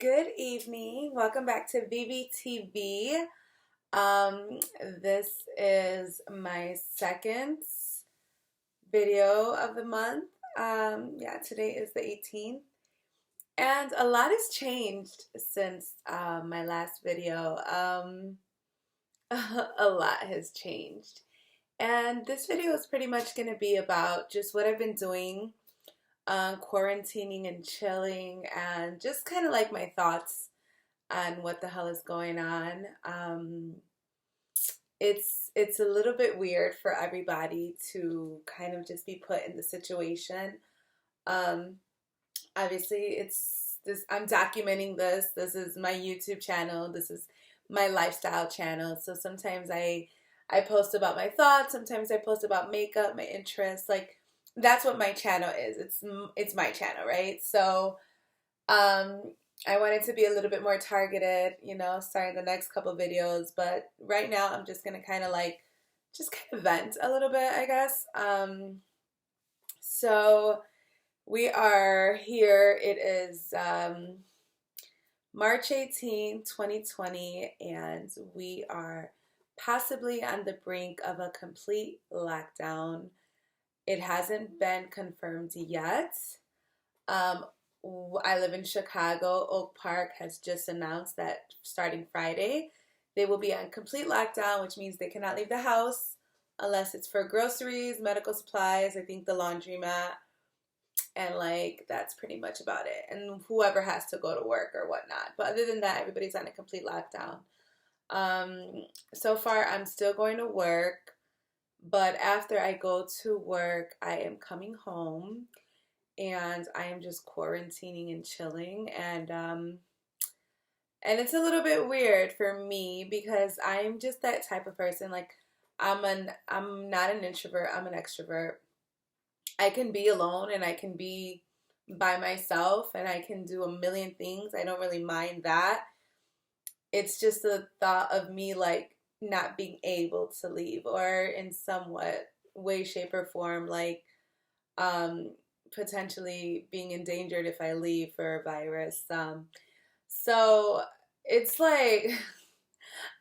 Good evening. Welcome back to VVTV. This is my second video of the month. Today is the 18th, and a lot has changed since my last video. A lot has changed, and this video is pretty much going to be about just what I've been doing, quarantining and chilling, and just kind of like my thoughts on what the hell is going on. It's a little bit weird for everybody to kind of just be put in the situation. Um, Obviously, it's this. I'm documenting this. This is my YouTube channel. This is my lifestyle channel. So sometimes I post about my thoughts. Sometimes I post about makeup, my interests. Like that's what my channel is. It's my channel, right? So um, I wanted to be a little bit more targeted, starting the next couple videos. But right now, I'm just gonna kind of like just kind of vent a little bit, I guess. So we are here. It is March 18, 2020, and we are possibly on the brink of a complete lockdown. It hasn't been confirmed yet. Um, I live in Chicago. Oak Park has just announced that starting Friday, they will be on complete lockdown, which means they cannot leave the house unless it's for groceries, medical supplies, I think the laundromat, and like that's pretty much about it. And whoever has to go to work or whatnot. But other than that, everybody's on a complete lockdown. So far, I'm still going to work, but after I go to work, I am coming home and I am just quarantining and chilling, and it's a little bit weird for me because I'm just that type of person. Like I'm not an introvert, I'm an extrovert. I can be alone and I can be by myself and I can do a million things. I don't really mind that. It's just the thought of me like not being able to leave or in somewhat way, shape, or form, like um, potentially being endangered if I leave for a virus. So it's like,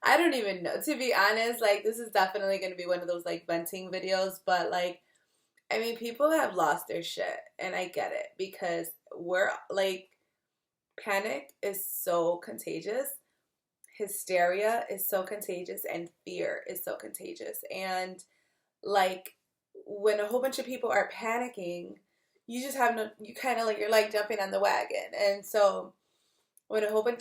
I don't even know. To be honest, like, this is definitely going to be one of those, like, venting videos, but, like, I mean, people have lost their shit, and I get it because we're, like, panic is so contagious, hysteria is so contagious, and fear is so contagious. And, like, when a whole bunch of people are panicking, you just have no, you kind of like, you're like jumping on the wagon. And so when a whole bunch,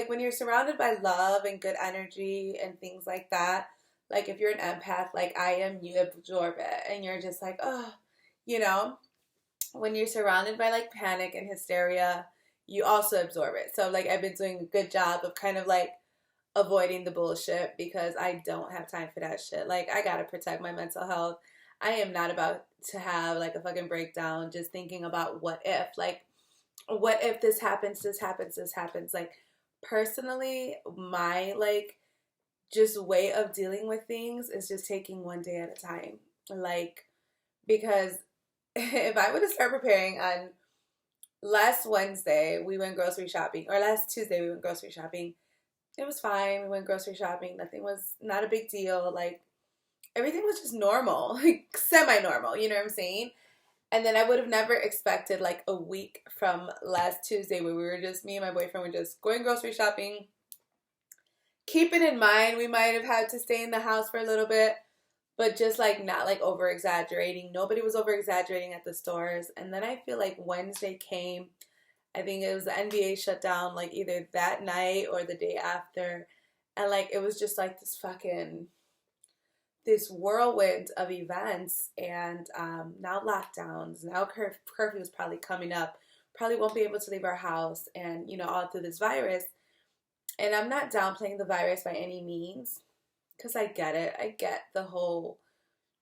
when you're surrounded by love and good energy and things like that, like if you're an empath like I am, you absorb it and you're just like, oh, you know, when you're surrounded by like panic and hysteria, you also absorb it. So like I've been doing a good job of kind of like avoiding the bullshit because I don't have time for that shit. Like I gotta protect my mental health. I am not about to have like a fucking breakdown just thinking about what if. Like, what if this happens, this happens, this happens. Like personally, my like just way of dealing with things is just taking one day at a time. Like, because if I were to start preparing on last Wednesday, we went grocery shopping, or last Tuesday, we went grocery shopping. It was fine. We went grocery shopping. Nothing was not a big deal. Like, everything was just normal, like semi normal, you know what I'm saying? And then I would have never expected like a week from last Tuesday where we were just, me and my boyfriend were just going grocery shopping. Keeping in mind, we might have had to stay in the house for a little bit, but just like not like over exaggerating. Nobody was over exaggerating at the stores. And then I feel like Wednesday came. I think it was the NBA shut down like either that night or the day after. And like it was just like this whirlwind of events, and now lockdowns, now curfew is probably coming up, probably won't be able to leave our house, and all through this virus. And I'm not downplaying the virus by any means because I get it. I get the whole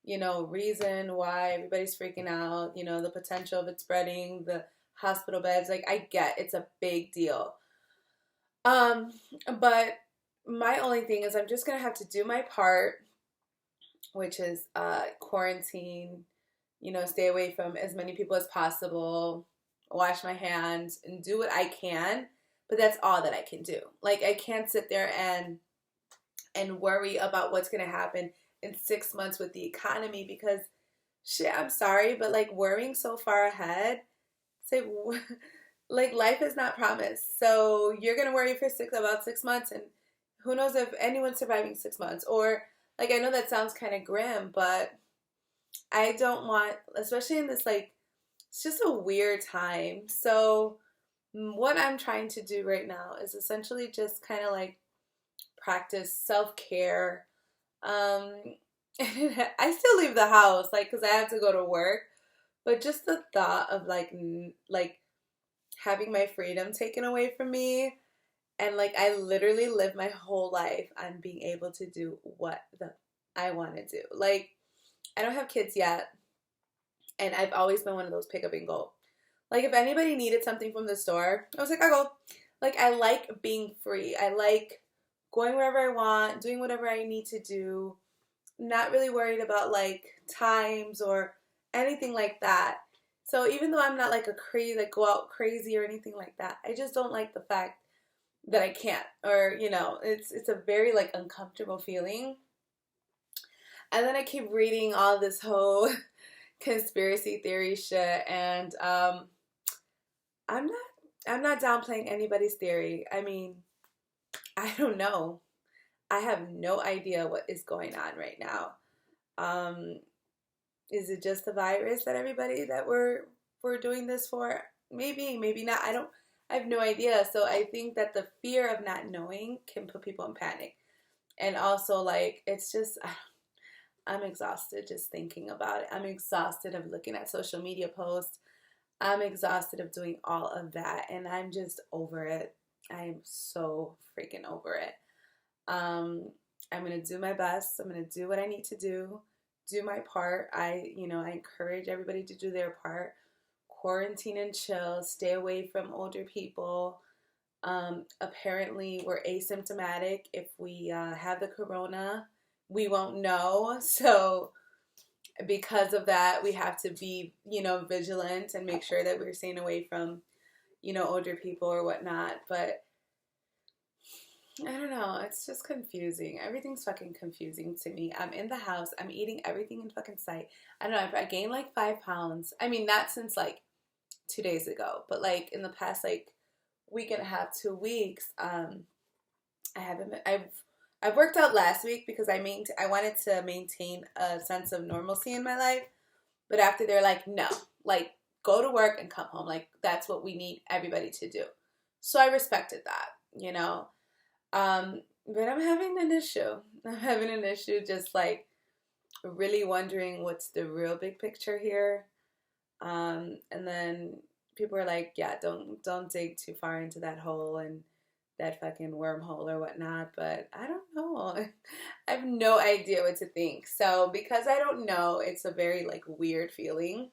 reason why everybody's freaking out, the potential of it spreading, the hospital beds. Like I get it's a big deal. um but my only thing is I'm just gonna have to do my part, which is quarantine, stay away from as many people as possible, wash my hands, and do what I can. but that's all that I can do. Like, I can't sit there and worry about what's going to happen in 6 months with the economy, because shit, I'm sorry, but like worrying so far ahead, it's like life is not promised. So you're going to worry for about 6 months, and who knows if anyone's surviving 6 months. Or like, I know that sounds kind of grim, but I don't want, especially in this, like, it's just a weird time. So what I'm trying to do right now is essentially just kind of like practice self-care. Um, I still leave the house, like, because I have to go to work. But just the thought of like having my freedom taken away from me, and like I literally live my whole life on being able to do what the I want to do. Like, I don't have kids yet, and I've always been one of those pick up and go. Like, if anybody needed something from the store, I was like, I'll go. Like, I like being free. I like going wherever I want, doing whatever I need to do, not really worried about like times or anything like that. So even though I'm not like a crazy, like go out crazy or anything like that, I just don't like the fact that I can't, or it's a very like uncomfortable feeling. And then I keep reading all this whole conspiracy theory shit, and I'm not I'm not downplaying anybody's theory. I mean, I don't know. I have no idea what is going on right now. Um, is it just the virus that everybody that we're doing this for? Maybe, maybe not. I have no idea. So I think that the fear of not knowing can put people in panic. And also, like, it's just I'm exhausted just thinking about it. I'm exhausted of looking at social media posts. I'm exhausted of doing all of that, and I'm just over it. I am so freaking over it. Um, I'm gonna do my best. I'm gonna do what I need to do my part. I encourage everybody to do their part. Quarantine and chill. Stay away from older people. Apparently, we're asymptomatic. If we have the corona, we won't know. So because of that, we have to be, vigilant and make sure that we're staying away from, older people or whatnot. But I don't know. It's just confusing. Everything's fucking confusing to me. I'm in the house. I'm eating everything in fucking sight. I don't know. I gained like 5 pounds. I mean, not since like 2 days ago, but like in the past like week and a half, 2 weeks. I haven't been, I've worked out last week because I wanted to maintain a sense of normalcy in my life. But after they're like, no, like go to work and come home. Like that's what we need everybody to do. So I respected that. But I'm having an issue. I'm having an issue just like really wondering what's the real big picture here. And then people are like, yeah, don't dig too far into that hole and that fucking wormhole or whatnot. But I don't know. I have no idea what to think. So because I don't know, it's a very like weird feeling.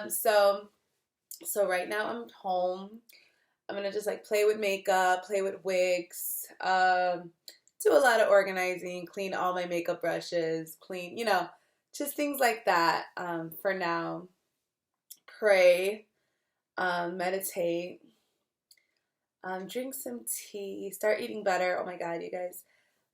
So right now I'm home. I'm gonna just like play with makeup, play with wigs, do a lot of organizing, clean all my makeup brushes, clean, just things like that. For now, pray, meditate, drink some tea, start eating better. Oh my God, you guys,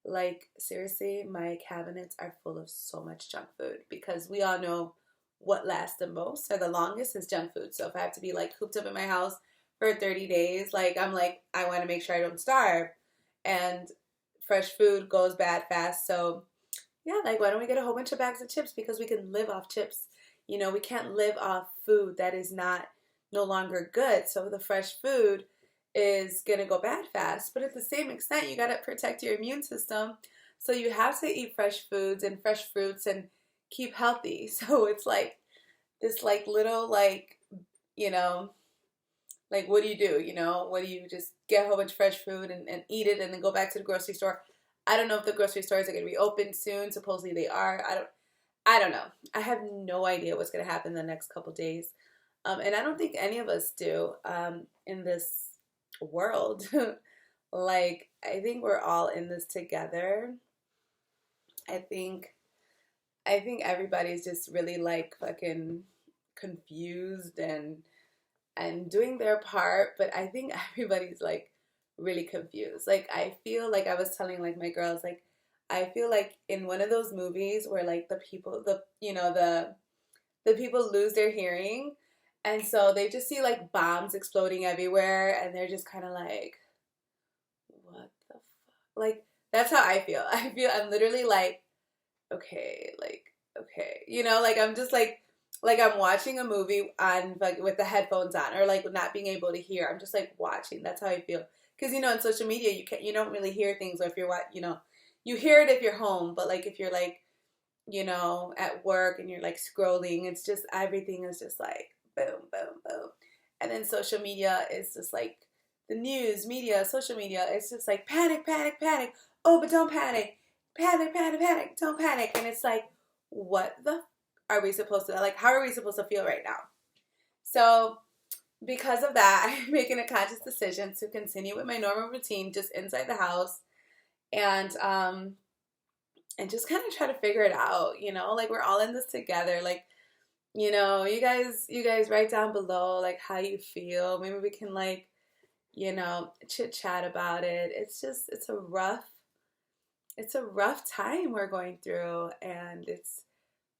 like seriously, my cabinets are full of so much junk food because we all know what lasts the most or the longest is junk food. So if I have to be like cooped up in my house for 30 days, like I'm like, I want to make sure I don't starve. And fresh food goes bad fast. So yeah, like why don't we get a whole bunch of bags of chips because we can live off chips. We can't live off food that is no longer good. So the fresh food is going to go bad fast. But at the same extent, you got to protect your immune system. So you have to eat fresh foods and fresh fruits and keep healthy. So it's like this like little like, you know, like what do you do? What do you just get a whole bunch of fresh food and eat it and then go back to the grocery store? I don't know if the grocery stores are going to be open soon. Supposedly they are. I don't know. I have no idea what's going to happen in the next couple days. And I don't think any of us do in this world. Like, I think we're all in this together. I think everybody's just really like fucking confused and and doing their part, but I think everybody's like really confused. Like I feel like I was telling like my girls, like I feel like in one of those movies where like the people, the you know the people lose their hearing, and so they just see like bombs exploding everywhere, and they're just kind of like, what the fuck? Like that's how I feel. I feel I'm literally like, okay, like okay, like I'm just like I'm watching a movie on like with the headphones on or like not being able to hear. I'm just like watching. That's how I feel. Because on social media you don't really hear things, or if you're you hear it if you're home, but like if you're like at work and you're like scrolling, it's just everything is just like boom, boom, boom. And then social media is just like the news, media, social media, it's just like panic, panic, panic. Oh, but don't panic. Panic, panic, panic. Don't panic. And it's like, what the are we supposed to, like, how are we supposed to feel right now? So because of that, I'm making a conscious decision to continue with my normal routine just inside the house, and just kind of try to figure it out, like we're all in this together. Like, you guys write down below like how you feel. Maybe we can like, chit chat about it. It's a rough time we're going through, and it's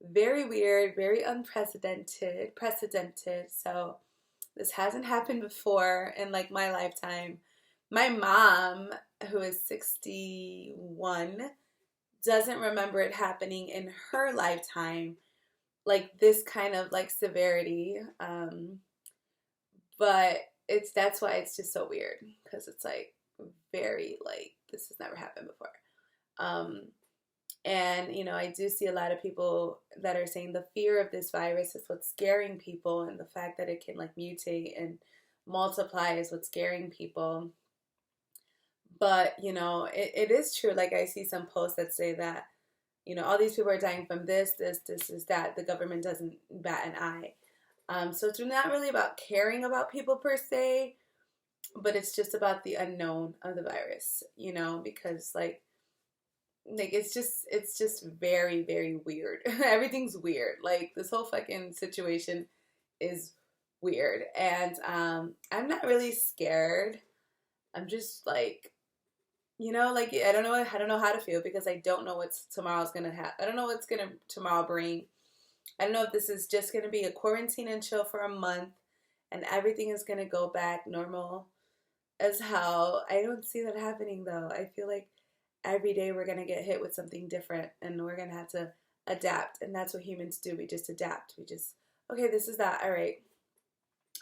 very weird, very unprecedented. So this hasn't happened before in like my lifetime. My mom, who is 61, doesn't remember it happening in her lifetime, like this kind of like severity. But that's why it's just so weird, because it's like very like this has never happened before. And I do see a lot of people that are saying the fear of this virus is what's scaring people, and the fact that it can like mutate and multiply is what's scaring people. But it is true. Like I see some posts that say that all these people are dying from this, is that. The government doesn't bat an eye. So it's not really about caring about people per se, but it's just about the unknown of the virus, because like it's just very, very weird. Everything's weird. Like this whole fucking situation is weird, and I'm not really scared. I'm just like, like I don't know how to feel, because I don't know what's tomorrow's gonna happen. I don't know what's gonna tomorrow bring. I don't know if this is just gonna be a quarantine and chill for a month, and everything is gonna go back normal as hell. I don't see that happening though. I feel like every day we're gonna get hit with something different, and we're gonna have to adapt, and that's what humans do. We just adapt. We just, okay, this is that. All right.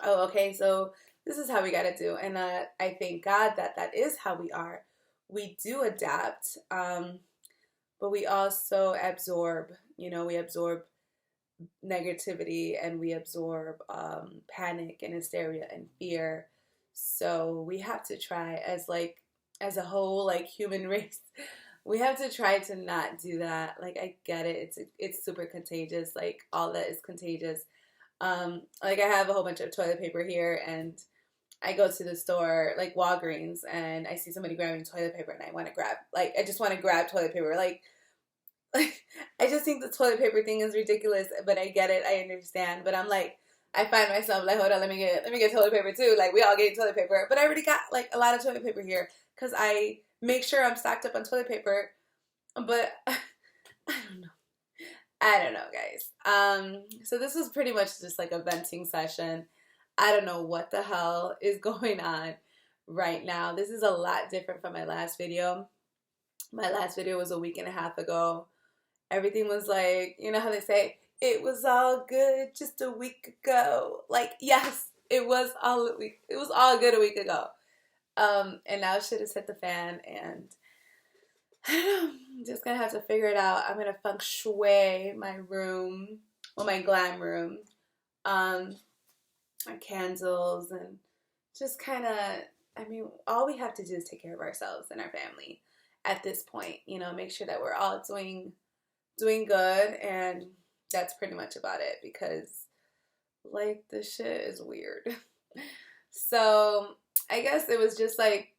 Oh, okay. So this is how we gotta do, and I thank God that that is how we are. We do adapt, but we also absorb. We absorb negativity, and we absorb panic and hysteria and fear. So we have to try as a whole, like human race, we have to try to not do that. Like I get it, it's super contagious. Like all that is contagious. Like I have a whole bunch of toilet paper here, and I go to the store, like Walgreens, and I see somebody grabbing toilet paper, and I just want to grab toilet paper. Like I just think the toilet paper thing is ridiculous, but I get it, I understand. But I'm like, I find myself like, hold on, let me get toilet paper too. Like we all get toilet paper, but I already got like a lot of toilet paper here because I make sure I'm stocked up on toilet paper. But I don't know, guys. So this was pretty much just like a venting session. I don't know what the hell is going on right now. This is a lot different from my last video. My last video was a week and a half ago. Everything was like, you know how they say, it was all good just a week ago. Like, yes, it was all good a week ago. And now shit has hit the fan, and I don't know, I'm just gonna have to figure it out. I'm gonna feng shui my room, well, my glam room, my candles, and just kind of, I mean, all we have to do is take care of ourselves and our family at this point, make sure that we're all doing good, and that's pretty much about it, because like this shit is weird. So I guess it was just like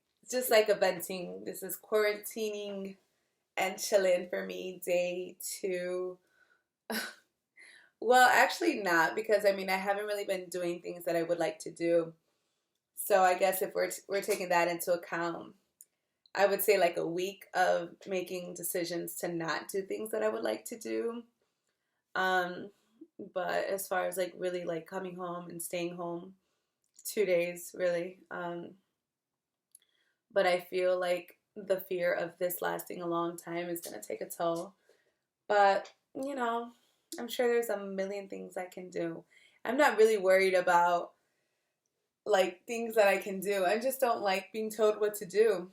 a venting. This is quarantining and chilling for me, day 2. Well, actually not, because I mean I haven't really been doing things that I would like to do. So I guess if we're taking that into account, I would say like a week of making decisions to not do things that I would like to do. Um, but as far as like really like coming home and staying home, 2 days really. But I feel like the fear of this lasting a long time is gonna take a toll. But you know, I'm sure there's a million things I can do. I'm not really worried about like things that I can do. I just don't like being told what to do.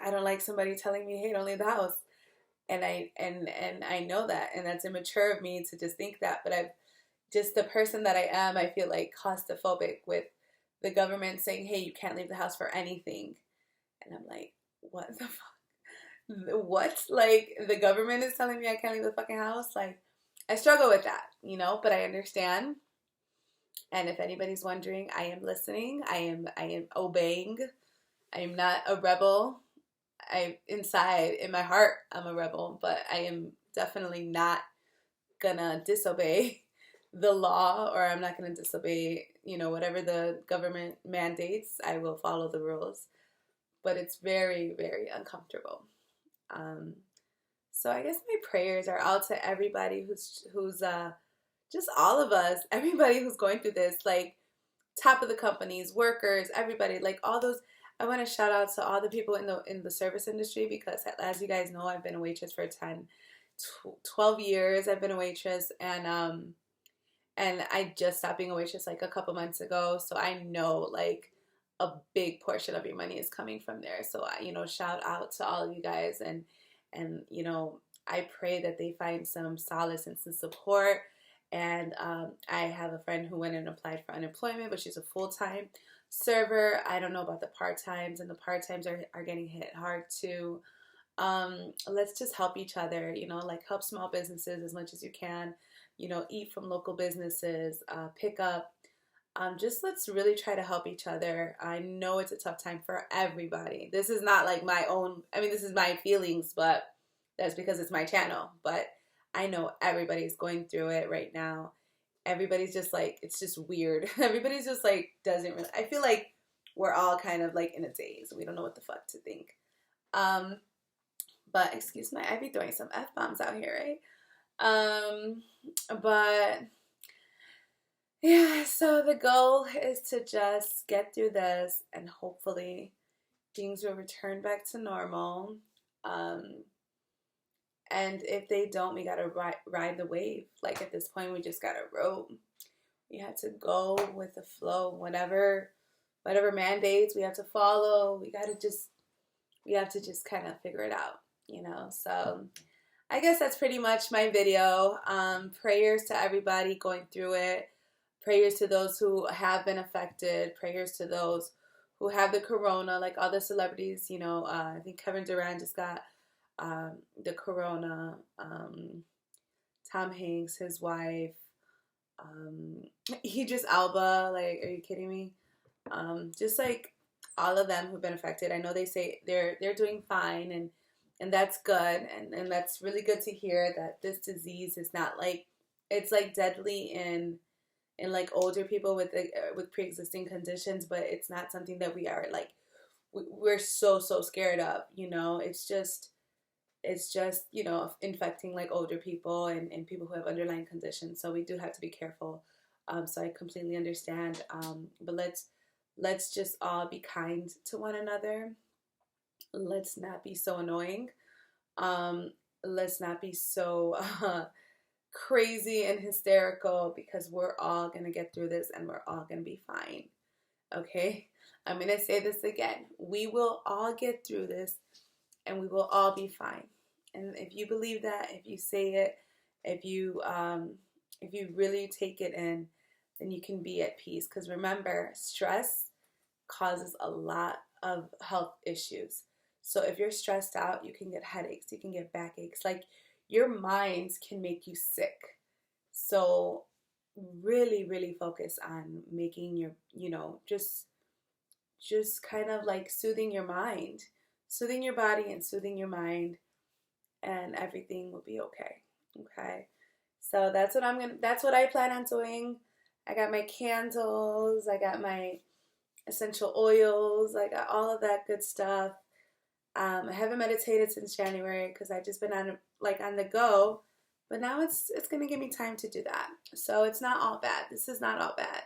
I don't like somebody telling me, "Hey, don't leave the house." And I know that, and that's immature of me to just think that. But I've just the person that I am. I feel like claustrophobic with the government saying, "Hey, you can't leave the house for anything," and I'm like, "What the fuck? What? Like the government is telling me I can't leave the fucking house?" Like I struggle with that, but I understand. And if anybody's wondering, I am listening. I am obeying. I am not a rebel. I inside in my heart I'm a rebel, but I am definitely not gonna disobey the law, or I'm not gonna disobey, whatever the government mandates. I will follow the rules, but it's very, very uncomfortable. Um, so I guess my prayers are out to everybody who's just all of us, everybody who's going through this, like top of the companies, workers, everybody, like all those. I want to shout out to all the people in the service industry, because as you guys know, I've been a waitress for 12 years. I've been a waitress, and I just stopped being a waitress like a couple months ago. So I know like a big portion of your money is coming from there. So shout out to all of you guys, and I pray that they find some solace and some support. And I have a friend who went and applied for unemployment, but she's a full-time server. I don't know about the part-times, and the part-times are getting hit hard too. Let's just help each other, like help small businesses as much as you can, eat from local businesses, pick up. Just let's really try to help each other. I know it's a tough time for everybody. This is not like my own, I mean, this is my feelings, but that's because it's my channel. But I know everybody's going through it right now. Everybody's just like, it's just weird. Everybody's just like, doesn't really, I feel like we're all kind of like in a daze. We don't know what the fuck to think. Um, but excuse my, I be throwing some F bombs out here, right? But yeah, so the goal is to just get through this, and hopefully things will return back to normal. Um, and if they don't, we gotta ride the wave. Like at this point, we just gotta roll. We have to go with the flow. Whatever mandates we have to follow, we have to just kind of figure it out. So I guess that's pretty much my video. Prayers to everybody going through it. Prayers to those who have been affected. Prayers to those who have the corona, like all the celebrities. I think Kevin Durant just got the corona. Tom Hanks, his wife. Idris Alba. Like, are you kidding me? Just like all of them who've been affected. I know they say they're doing fine, and that's good, and that's really good to hear that this disease is not like, it's like deadly in like older people with pre-existing conditions, but it's not something that we are like we're so scared of. It's just infecting like older people and people who have underlying conditions, so we do have to be careful. So I completely understand, but let's just all be kind to one another. Let's not be so annoying. um, let's not be so crazy and hysterical, because we're all going to get through this, and we're all going to be fine. Okay? I'm going to say this again. We will all get through this, and we will all be fine. And if you believe that, if you say it, if you really take it in, then you can be at peace. Because remember, stress causes a lot of health issues. So if you're stressed out, you can get headaches, you can get backaches. Like, your mind can make you sick. So really, really focus on making your, just kind of like soothing your mind, soothing your body and soothing your mind, and everything will be okay. Okay. So that's what I plan on doing. I got my candles, I got my essential oils, I got all of that good stuff. I haven't meditated since January because I've just been on the go, but now it's gonna give me time to do that. So it's not all bad. This is not all bad.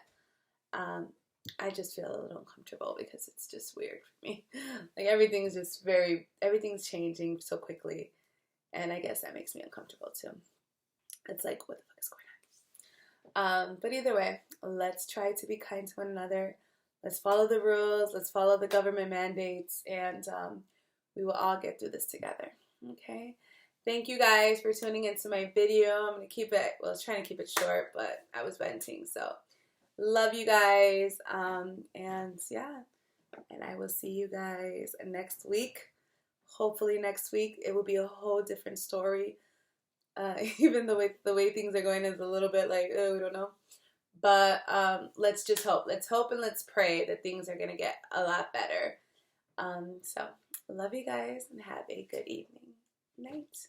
Um, I just feel a little uncomfortable because it's just weird for me. Like everything's changing so quickly, and I guess that makes me uncomfortable too. It's like, what the fuck is going on? But either way, let's try to be kind to one another. Let's follow the rules. Let's follow the government mandates, and we will all get through this together. Okay. Thank you guys for tuning into my video. I'm gonna keep it. Well, I was trying to keep it short, but I was venting. So love you guys. And yeah, and I will see you guys next week. Hopefully next week it will be a whole different story. Even the way things are going is a little bit like, oh, we don't know. But let's just hope. Let's hope and let's pray that things are gonna get a lot better. So love you guys and have a good evening. Night.